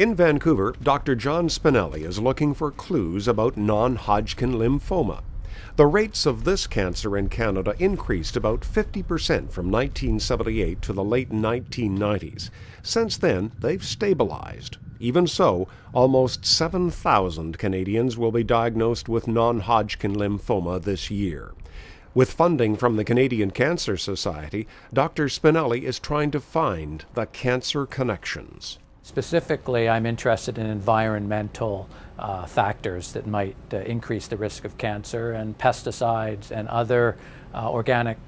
In Vancouver, Dr. John Spinelli is looking for clues about non-Hodgkin lymphoma. The rates of this cancer in Canada increased about 50% from 1978 to the late 1990s. Since then, they've stabilized. Even so, almost 7,000 Canadians will be diagnosed with non-Hodgkin lymphoma this year. With funding from the Canadian Cancer Society, Dr. Spinelli is trying to find the cancer connections. Specifically, I'm interested in environmental factors that might increase the risk of cancer, and pesticides and other organic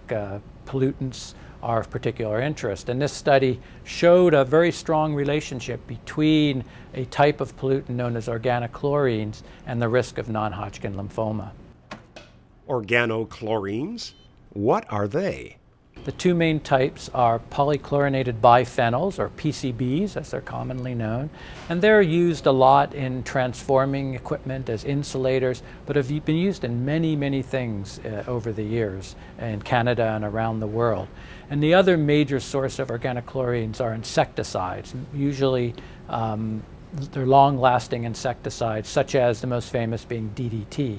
pollutants are of particular interest. And this study showed a very strong relationship between a type of pollutant known as organochlorines and the risk of non-Hodgkin lymphoma. Organochlorines? What are they? The two main types are polychlorinated biphenyls, or PCBs as they're commonly known, and they're used a lot in transforming equipment as insulators, but have been used in many things over the years in Canada and around the world. And the other major source of organochlorines are insecticides. Usually they're long-lasting insecticides, such as the most famous being DDT.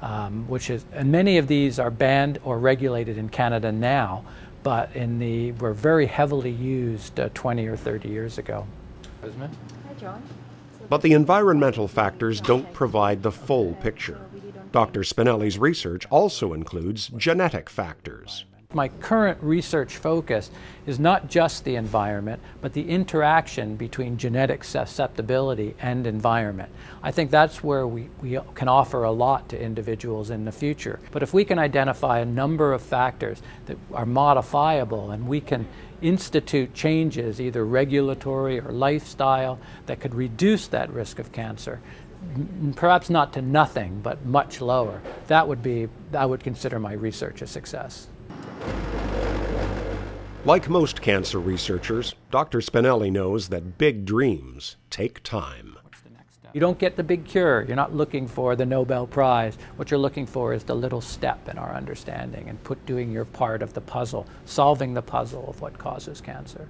And many of these are banned or regulated in Canada now, but were very heavily used 20 or 30 years ago. Hi, John. But the environmental factors don't provide the full picture. Dr. Spinelli's research also includes genetic factors. My current research focus is not just the environment, but the interaction between genetic susceptibility and environment. I think that's where we can offer a lot to individuals in the future. But if we can identify a number of factors that are modifiable, and we can institute changes, either regulatory or lifestyle, that could reduce that risk of cancer, perhaps not to nothing, but much lower, I would consider my research a success. Like most cancer researchers, Dr. Spinelli knows that big dreams take time. You don't get the big cure. You're not looking for the Nobel Prize. What you're looking for is the little step in our understanding and doing your part of the puzzle, solving the puzzle of what causes cancer.